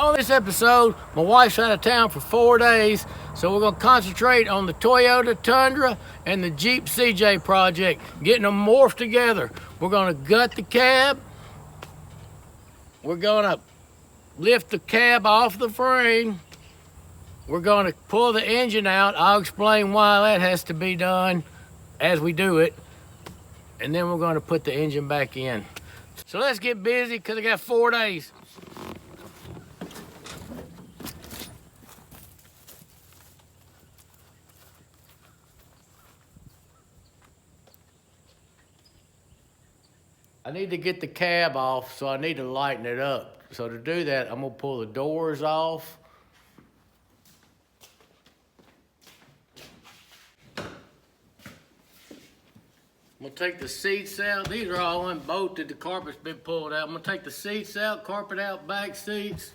On this episode, my wife's out of town for 4 days, so we're going to concentrate on the Toyota Tundra and the Jeep CJ project, getting them morphed together. We're going to gut the cab. We're going to lift the cab off the frame. We're going to pull the engine out. I'll explain why that has to be done as we do it. And then we're going to put the engine back in. So let's get busy because I got 4 days. I need to get the cab off, so I need to lighten it up. So to do that, I'm gonna pull the doors off. I'm gonna take the seats out. These are all unbolted, the carpet's been pulled out. I'm gonna take the seats out, carpet out, back seats.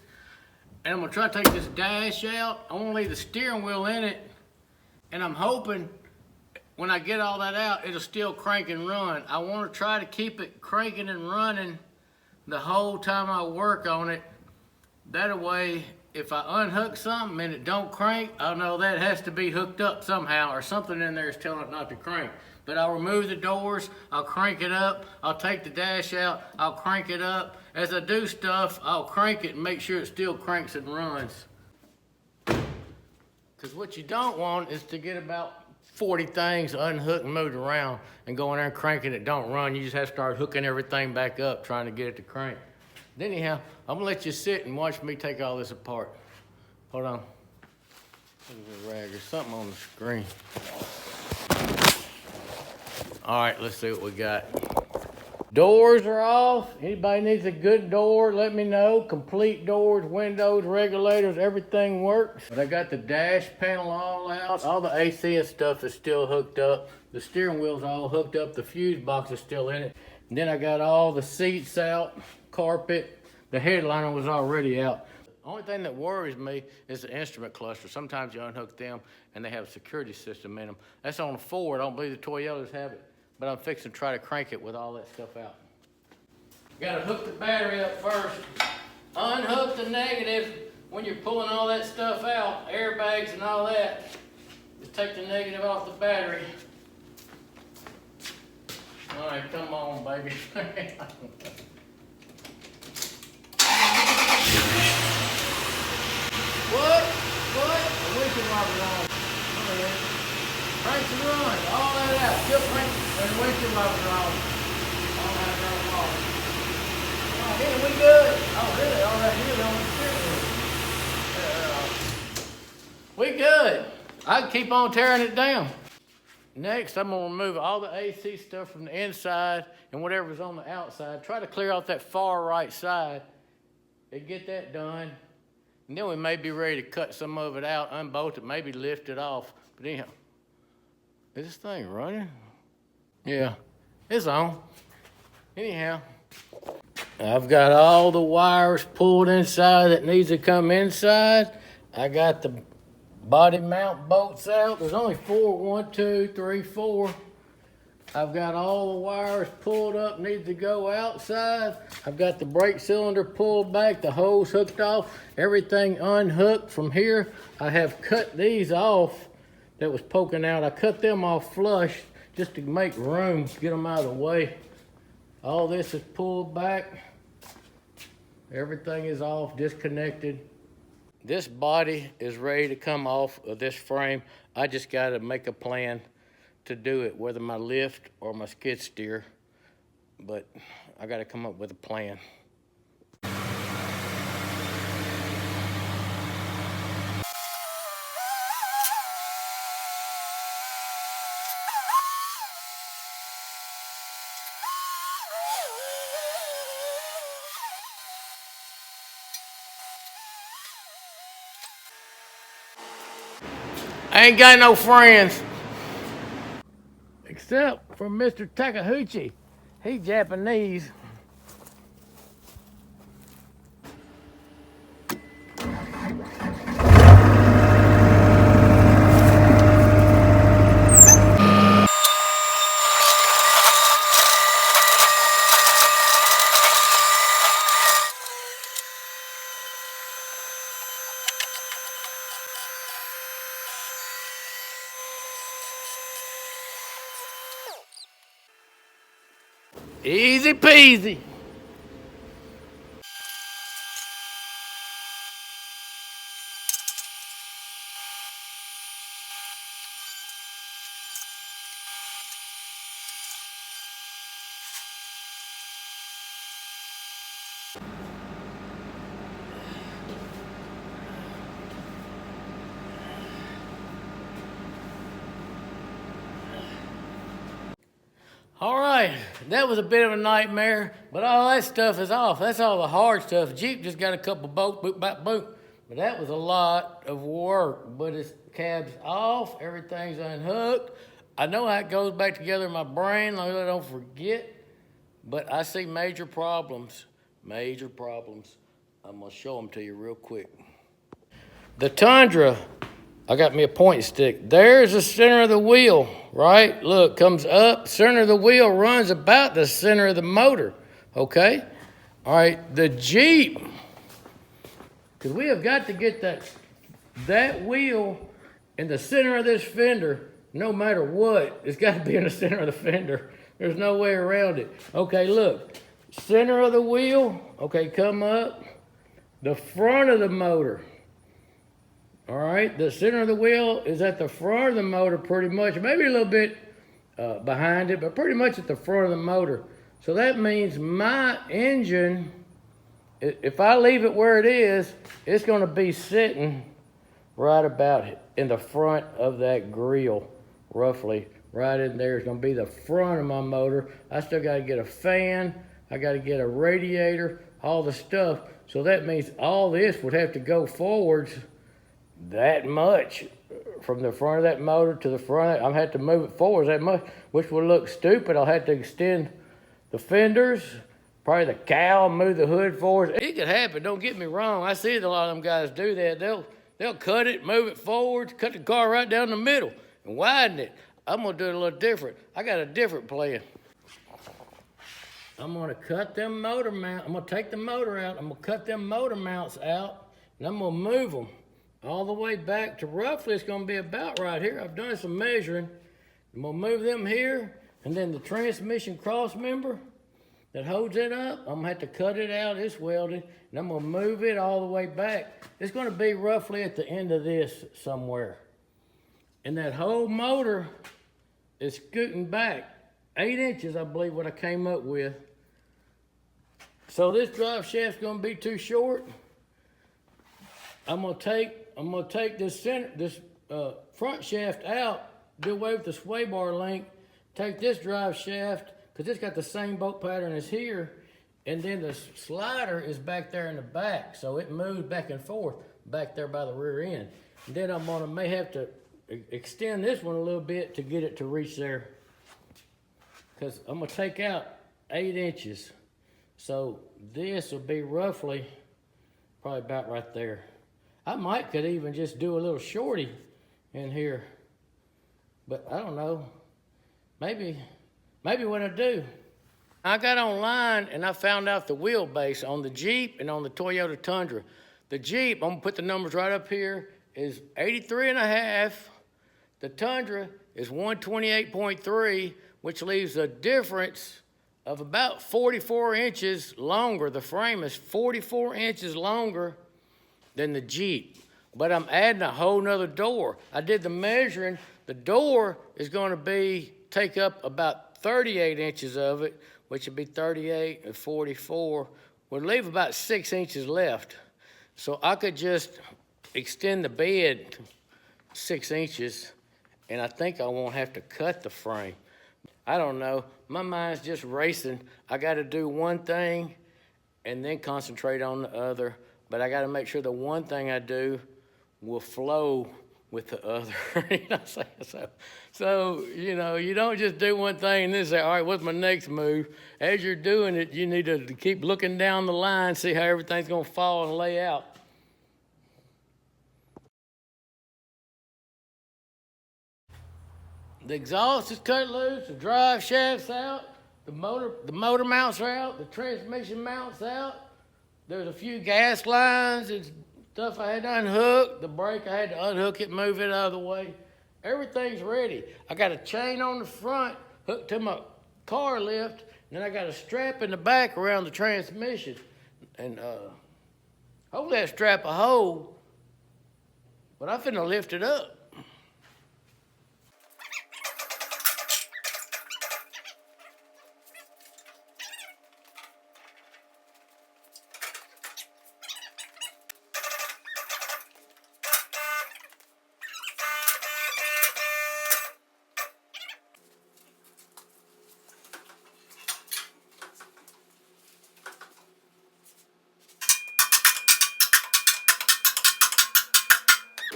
And I'm gonna try to take this dash out. I wanna leave the steering wheel in it. And I'm hoping when I get all that out, it'll still crank and run. I want to try to keep it cranking and running the whole time I work on it. That way, if I unhook something and it don't crank, I'll know that has to be hooked up somehow, or something in there is telling it not to crank. But I'll remove the doors, I'll crank it up, I'll take the dash out, I'll crank it up. As I do stuff, I'll crank it and make sure it still cranks and runs. Because what you don't want is to get about 40 things unhooked and moved around and go in there and cranking it don't run. You just have to start hooking everything back up, trying to get it to crank. Then anyhow, I'm gonna let you sit and watch me take all this apart. Hold on. There's something on the screen. All right, let's see what we got. Doors are off. Anybody needs a good door, let me know. Complete doors, windows, regulators, everything works. But I got the dash panel all out. All the AC and stuff is still hooked up. The steering wheel's all hooked up. The fuse box is still in it. And then I got all the seats out, carpet. The headliner was already out. The only thing that worries me is the instrument cluster. Sometimes you unhook them and they have a security system in them. That's on the Ford. I don't believe the Toyotas have it. But I'm fixing to try to crank it with all that stuff out. You gotta hook the battery up first. Unhook the negative when you're pulling all that stuff out, airbags and all that. Just take the negative off the battery. All right, come on, baby. What? The windshield wipers on. Go ahead. Cranks and runs, all that out. Still cranks, and the windshield wipers are on. All that girl off. Oh, yeah, we good. Oh, really? All right here on the steering wheel. We good. I can keep on tearing it down. Next, I'm gonna remove all the AC stuff from the inside and whatever's on the outside. Try to clear off that far right side and get that done. And then we may be ready to cut some of it out, unbolt it, maybe lift it off. But anyhow, is this thing running? Yeah, it's on. Anyhow, I've got all the wires pulled inside that needs to come inside. I got the body mount bolts out. There's only 4, 1, 2, 3, 4. I've got all the wires pulled up, need to go outside. I've got the brake cylinder pulled back, the hose hooked off, everything unhooked from here. I have cut these off that was poking out. I cut them off flush just to make room, get them out of the way. All this is pulled back. Everything is off, disconnected. This body is ready to come off of this frame. I just gotta make a plan to do it, whether my lift or my skid steer, but I gotta come up with a plan. I ain't got no friends. Except for Mr. Takahuchi. He's Japanese. Easy peasy. All right, that was a bit of a nightmare, but all that stuff is off. That's all the hard stuff. Jeep just got a couple bolts, boop, bop, boop. But that was a lot of work. But its cab's off, everything's unhooked. I know how it goes back together in my brain, as long as I don't forget. But I see major problems. Major problems. I'm gonna show them to you real quick. The Tundra, I got me a point stick. There's the center of the wheel, right? Look, comes up. Center of the wheel runs about the center of the motor, okay? All right, the Jeep, because we have got to get that wheel in the center of this fender, no matter what. It's got to be in the center of the fender. There's no way around it. Okay, look, center of the wheel, okay, come up. The front of the motor. All right, the center of the wheel is at the front of the motor pretty much, maybe a little bit behind it, but pretty much at the front of the motor. So that means my engine, if I leave it where it is, it's gonna be sitting right about in the front of that grill, roughly. Right in there is gonna be the front of my motor. I still gotta get a fan, I gotta get a radiator, all the stuff. So that means all this would have to go forwards that much from the front of that motor to the front. I'm have to move it forward that much, which would look stupid. I'll have to extend the fenders, probably the cowl, move the hood forward. It could happen, don't get me wrong. I see a lot of them guys do that. They'll cut it, move it forward, cut the car right down the middle and widen it. I'm gonna do it a little different. I got a different plan. I'm gonna cut them motor mounts. I'm gonna take the motor out. I'm gonna cut them motor mounts out, and I'm gonna move them all the way back to roughly, it's gonna be about right here. I've done some measuring. I'm gonna move them here, and then the transmission cross member that holds it up, I'm gonna have to cut it out, it's welded, and I'm gonna move it all the way back. It's gonna be roughly at the end of this somewhere. And that whole motor is scooting back 8 inches, I believe, what I came up with. So this drive shaft's gonna be too short. I'm gonna take this front shaft out, do away with the sway bar link, take this drive shaft, because it's got the same bolt pattern as here, and then the slider is back there in the back, so it moves back and forth back there by the rear end. And then may have to extend this one a little bit to get it to reach there, because I'm gonna take out 8 inches. So this will be roughly, probably about right there. I could even just do a little shorty in here, but I don't know. Maybe what I do. I got online and I found out the wheelbase on the Jeep and on the Toyota Tundra. The Jeep, I'm gonna put the numbers right up here, is 83.5. The Tundra is 128.3, which leaves a difference of about 44 inches longer. The frame is 44 inches longer than the Jeep, but I'm adding a whole nother door. I did the measuring. The door is gonna take up about 38 inches of it, which would be 38 and 44, would leave about 6 inches left. So I could just extend the bed 6 inches, and I think I won't have to cut the frame. I don't know, my mind's just racing. I gotta do one thing and then concentrate on the other. But I got to make sure the one thing I do will flow with the other. You know what I'm saying? So, you know, you don't just do one thing and then say, all right, what's my next move? As you're doing it, you need to keep looking down the line, see how everything's going to fall and lay out. The exhaust is cut loose, the drive shaft's out, the motor mounts are out, the transmission mounts out. There's a few gas lines and stuff I had to unhook. The brake, I had to unhook it, move it out of the way. Everything's ready. I got a chain on the front hooked to my car lift. Then I got a strap in the back around the transmission. And hopefully that strap will hold. But I'm finna lift it up.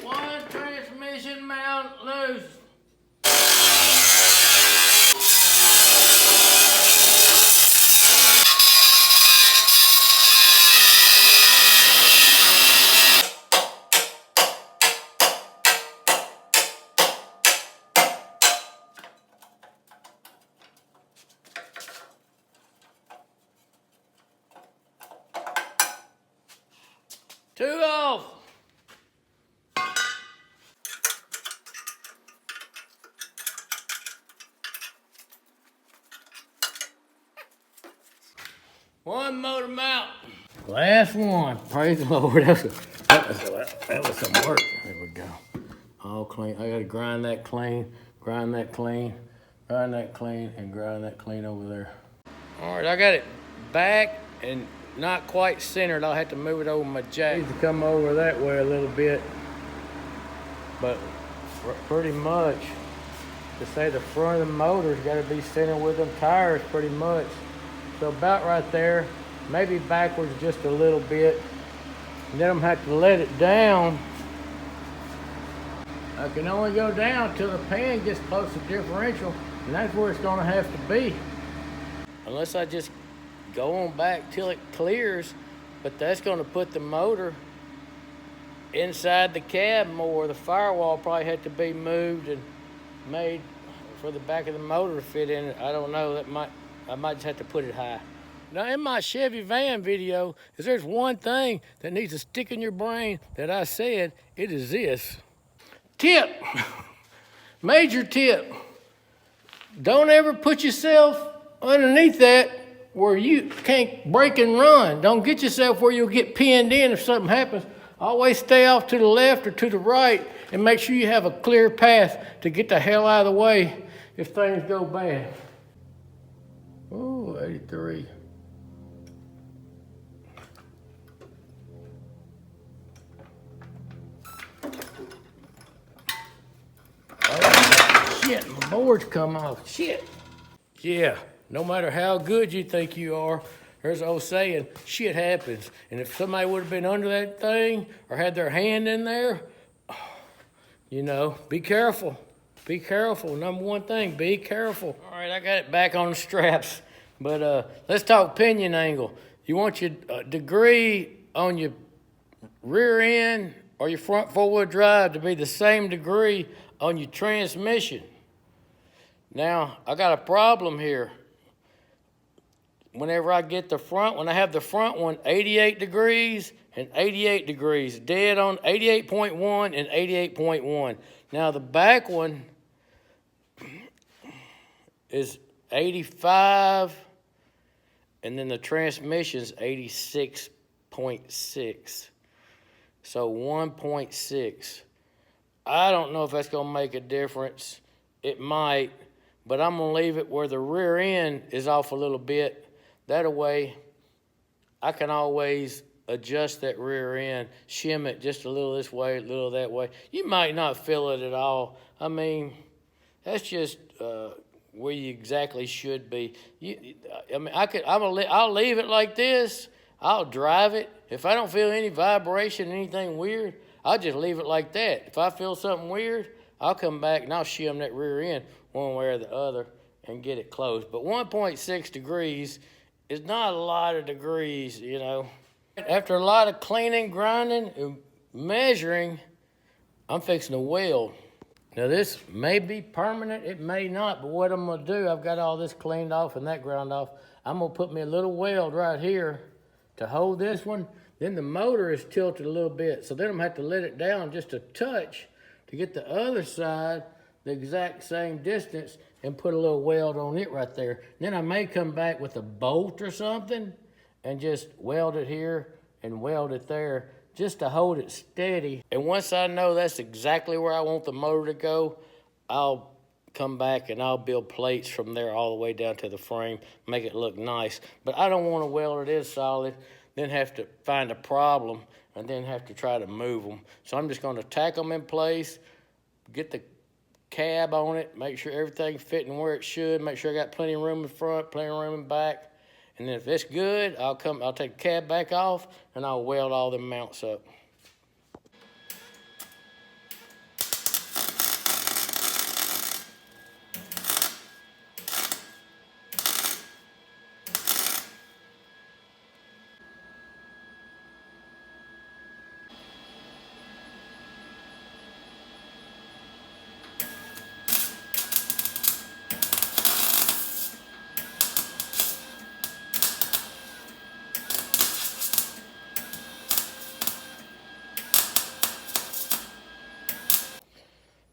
One transmission mount loose. Two off. One motor mount. Last one. Praise the Lord. That was some work. There we go. All clean. I gotta grind that clean, grind that clean, grind that clean, and grind that clean over there. All right, I got it back and not quite centered. I'll have to move it over my jack. Needs to come over that way a little bit, but pretty much to say the front of the motor's got to be centered with them tires pretty much. So about right there, maybe backwards just a little bit. And then I'm gonna have to let it down. I can only go down till the pan gets close to differential, and that's where it's gonna have to be. Unless I just go on back till it clears, but that's gonna put the motor inside the cab more. The firewall probably had to be moved and made for the back of the motor to fit in it. I don't know, I might just have to put it high. Now in my Chevy van video, if there's one thing that needs to stick in your brain that I said, it is this. Tip, major tip. Don't ever put yourself underneath that where you can't brake and run. Don't get yourself where you'll get pinned in if something happens. Always stay off to the left or to the right and make sure you have a clear path to get the hell out of the way if things go bad. Oh, 83. Oh, shit, my board's come off. Shit. Yeah, no matter how good you think you are, there's an old saying, shit happens. And if somebody would have been under that thing or had their hand in there, you know, be careful. Be careful. Number one thing, be careful. All right, I got it back on the straps. But let's talk pinion angle. You want your degree on your rear end or your front four-wheel drive to be the same degree on your transmission. Now, I got a problem here. Whenever I get the front, when I have the front one 88 degrees and 88 degrees, dead on 88.1 and 88.1. Now the back one is 85, and then the transmission's 86.6. So 1.6. I don't know if that's gonna make a difference. It might, but I'm gonna leave it where the rear end is off a little bit. That way, I can always adjust that rear end, shim it just a little this way, a little that way. You might not feel it at all. I mean, that's just where you exactly should be. I'll leave it like this. I'll drive it. If I don't feel any vibration, anything weird, I'll just leave it like that. If I feel something weird, I'll come back and I'll shim that rear end one way or the other and get it closed. But 1.6 degrees is not a lot of degrees, you know. After a lot of cleaning, grinding, and measuring, I'm fixing to weld. Now this may be permanent, it may not, but what I'm gonna do, I've got all this cleaned off and that ground off. I'm gonna put me a little weld right here to hold this one. Then the motor is tilted a little bit, so then I'm gonna have to let it down just a touch to get the other side the exact same distance, and put a little weld on it right there. Then I may come back with a bolt or something and just weld it here and weld it there just to hold it steady. And once I know that's exactly where I want the motor to go, I'll come back and I'll build plates from there all the way down to the frame, make it look nice. But I don't want to weld it in solid, then have to find a problem and then have to try to move them. So I'm just going to tack them in place, get the cab on it, make sure everything's fitting where it should, make sure I got plenty of room in front, plenty of room in back. And then if it's good, I'll take the cab back off and I'll weld all the mounts up.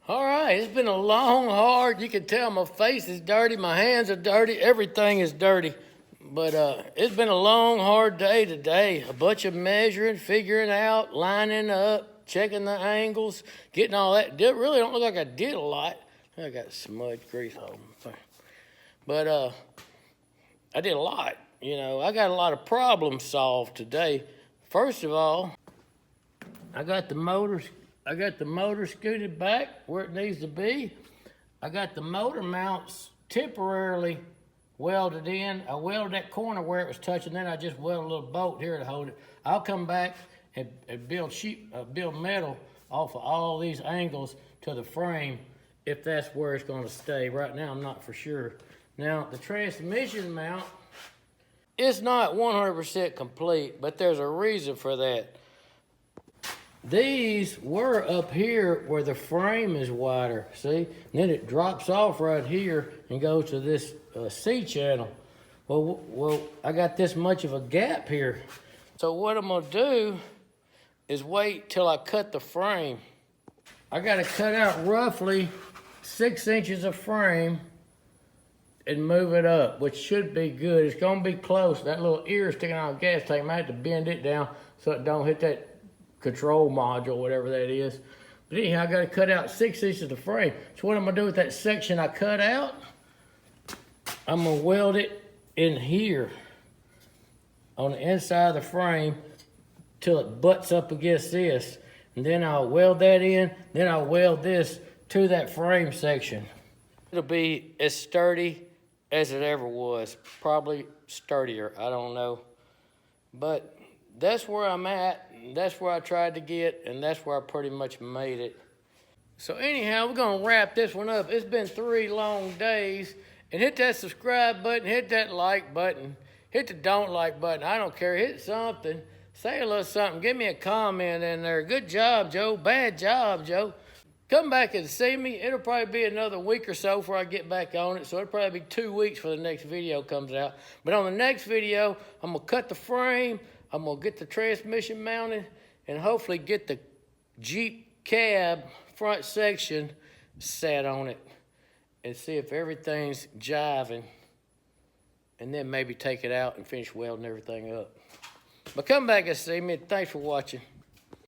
All right, it's been a long, hard, you can tell my face is dirty, my hands are dirty, everything is dirty. But it's been a long, hard day today. A bunch of measuring, figuring out, lining up, checking the angles, getting all that. Really don't look like I did a lot. I got smudged grease on them. But I did a lot, you know. I got a lot of problems solved today. First of all, I got the motor scooted back where it needs to be. I got the motor mounts temporarily welded in. I welded that corner where it was touching, then I just welded a little bolt here to hold it. I'll come back and build metal off of all these angles to the frame if that's where it's gonna stay. Right now, I'm not for sure. Now, the transmission mount is not 100% complete, but there's a reason for that. These were up here where the frame is wider, see? And then it drops off right here and goes to this C channel. Well, I got this much of a gap here. So what I'm gonna do is wait till I cut the frame. I gotta cut out roughly 6 inches of frame and move it up, which should be good. It's gonna be close. That little ear sticking out of the gas tank, I might have to bend it down so it don't hit that control module, whatever that is. But anyhow, I gotta cut out 6 inches of the frame. So what I'm gonna do with that section I cut out, I'm gonna weld it in here on the inside of the frame till it butts up against this. And then I'll weld that in, then I'll weld this to that frame section. It'll be as sturdy as it ever was, probably sturdier, I don't know. But that's where I'm at, and that's where I tried to get, and that's where I pretty much made it. So anyhow, we're gonna wrap this one up. It's been 3 long days, and hit that subscribe button, hit that like button, hit the don't like button. I don't care, hit something, say a little something, give me a comment in there. Good job, Joe, bad job, Joe. Come back and see me. It'll probably be another week or so before I get back on it. So it'll probably be 2 weeks before the next video comes out. But on the next video, I'm gonna cut the frame, I'm gonna get the transmission mounted, and hopefully get the Jeep cab front section set on it and see if everything's jiving, and then maybe take it out and finish welding everything up. But come back and see me. Thanks for watching.